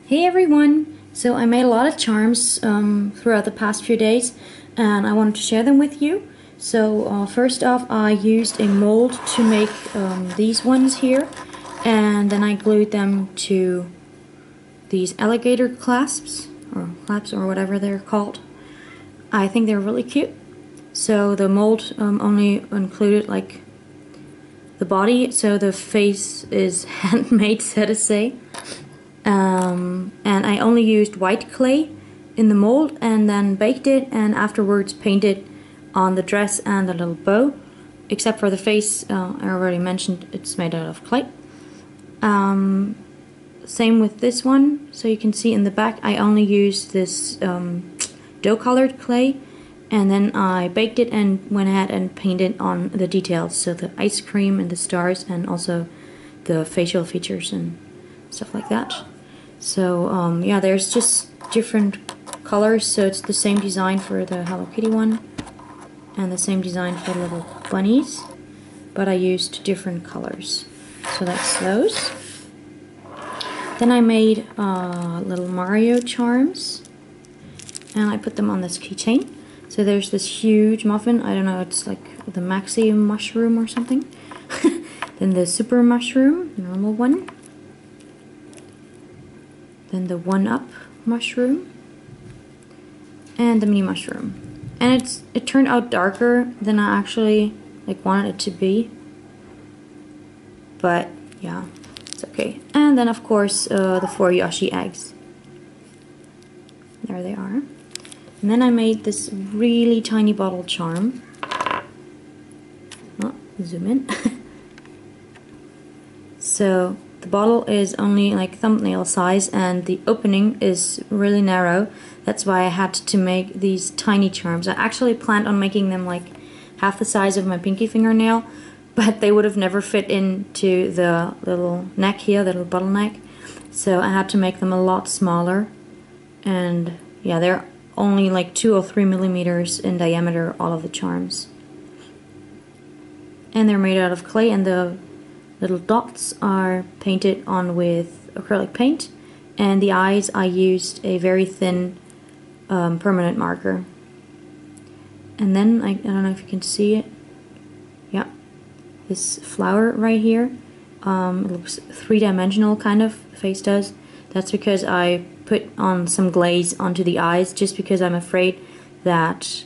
Hey everyone! So I made a lot of charms throughout the past few days and I wanted to share them with you. So first off, I used a mold to make these ones here, and then I glued them to these alligator clasps or whatever they're called. I think they're really cute. So the mold only included like the body, so the face is handmade, so to say. And I only used white clay in the mold and then baked it and afterwards painted on the dress and the little bow. Except for the face, I already mentioned it's made out of clay. Same with this one, so you can see in the back I only used this dough colored clay, and then I baked it and went ahead and painted on the details, so the ice cream and the stars and also the facial features and stuff like that. So yeah, there's just different colors, so it's the same design for the Hello Kitty one and the same design for the little bunnies, but I used different colors. So that's those. Then I made little Mario charms and I put them on this keychain. So there's this huge muffin, I don't know, it's like the maxi mushroom or something. Then the super mushroom, normal one. Then the 1-up mushroom, and the mini mushroom. And it turned out darker than I actually wanted it to be, but yeah, it's okay. And then of course the 4 Yoshi eggs. There they are. And then I made this really tiny bottle charm. Oh, zoom in. So the bottle is only like thumbnail size and the opening is really narrow. That's why I had to make these tiny charms. I actually planned on making them like half the size of my pinky fingernail, but they would have never fit into the little neck here, the little bottleneck. So I had to make them a lot smaller. And yeah, they're only like 2 or 3 millimeters in diameter, all of the charms. And they're made out of clay, and the little dots are painted on with acrylic paint, and the eyes I used a very thin permanent marker. And then I don't know if you can see it. Yeah, this flower right here. It looks three-dimensional kind of, the face does. That's because I put on some glaze onto the eyes, just because I'm afraid that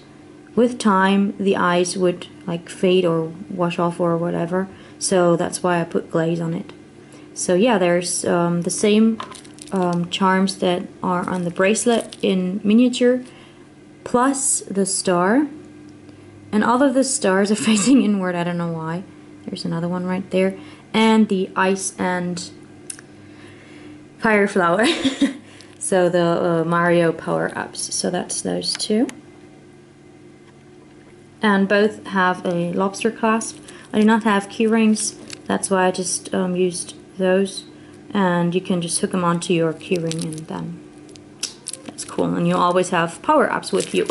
with time the eyes would like fade or wash off or whatever. So that's why I put glaze on it. So yeah, there's the same charms that are on the bracelet in miniature, plus the star. And all of the stars are facing inward, I don't know why. There's another one right there. And the ice and fire flower. So the Mario power-ups. So that's those two. And both have a lobster clasp. I do not have key rings, that's why I just used those, and you can just hook them onto your key ring and then that's cool, and you always have power-ups with you.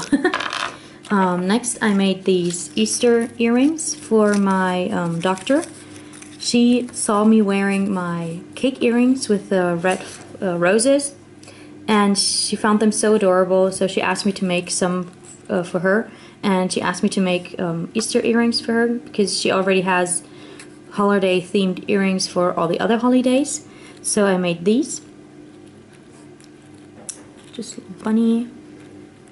Next I made these Easter earrings for my doctor. She saw me wearing my cake earrings with the red roses, and she found them so adorable, so she asked me to make some for her. And she asked me to make Easter earrings for her because she already has holiday themed earrings for all the other holidays. So I made these. Just a little bunny.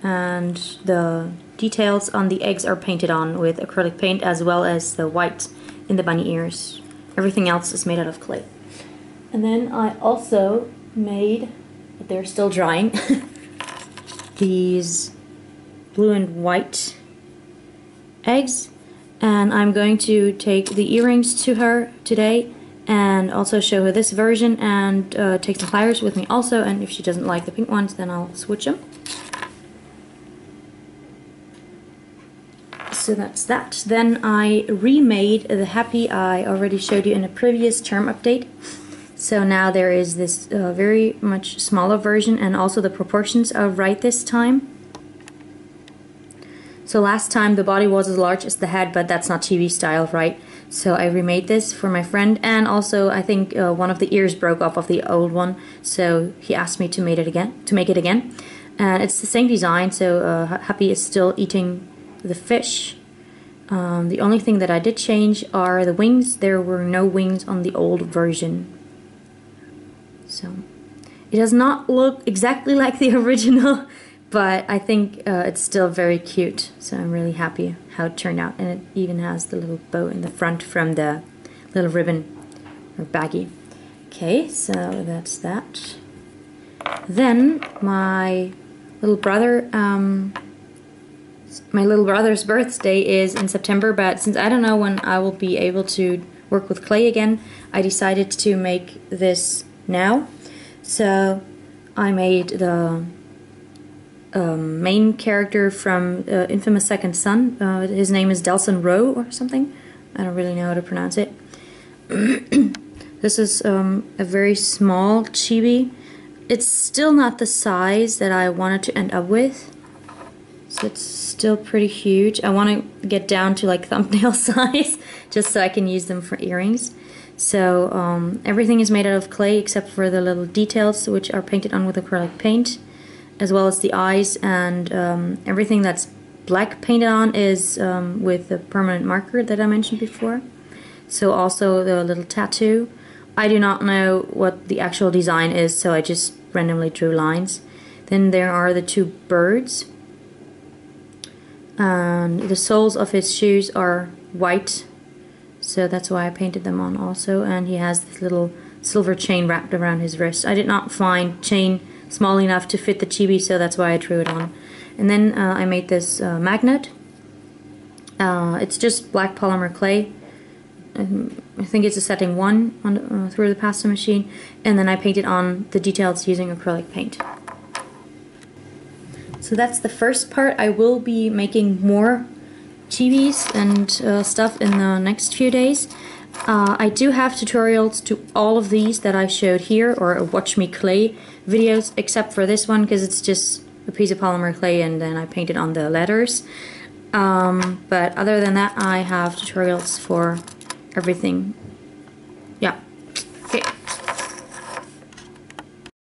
And the details on the eggs are painted on with acrylic paint, as well as the white in the bunny ears. Everything else is made out of clay. And then I also made, but they're still drying, these blue and white eggs, and I'm going to take the earrings to her today and also show her this version, and take some pliers with me also, and if she doesn't like the pink ones then I'll switch them. So that's that. Then I remade the happy I already showed you in a previous charm update. So now there is this very much smaller version, and also the proportions are right this time. So last time the body was as large as the head, but that's not chibi style, right? So I remade this for my friend, and also I think one of the ears broke off of the old one, so he asked me to make it again. And it's the same design, so Happy is still eating the fish. The only thing that I did change are the wings. There were no wings on the old version. So it does not look exactly like the original, but I think it's still very cute. So I'm really happy how it turned out. And it even has the little bow in the front from the little ribbon or baggie. Okay, so that's that. Then my little brother, my little brother's birthday is in September, but since I don't know when I will be able to work with clay again, I decided to make this now. So I made the main character from Infamous Second Son. His name is Delson Rowe or something. I don't really know how to pronounce it. This is a very small chibi. It's still not the size that I wanted to end up with. So it's still pretty huge. I want to get down to like thumbnail size just so I can use them for earrings. So everything is made out of clay except for the little details, which are painted on with acrylic paint, as well as the eyes, and everything that's black painted on is with the permanent marker that I mentioned before. So also the little tattoo. I do not know what the actual design is, so I just randomly drew lines. Then there are the two birds. And the soles of his shoes are white, so that's why I painted them on also. And he has this little silver chain wrapped around his wrist. I did not find chain small enough to fit the chibi, so that's why I drew it on. And then I made this magnet. It's just black polymer clay. I think it's a setting 1 on through the pasta machine, and then I painted on the details using acrylic paint. So that's the first part. I will be making more chibis and stuff in the next few days. I do have tutorials to all of these that I showed here, or watch me clay videos, except for this one because it's just a piece of polymer clay and then I painted on the letters. But other than that, I have tutorials for everything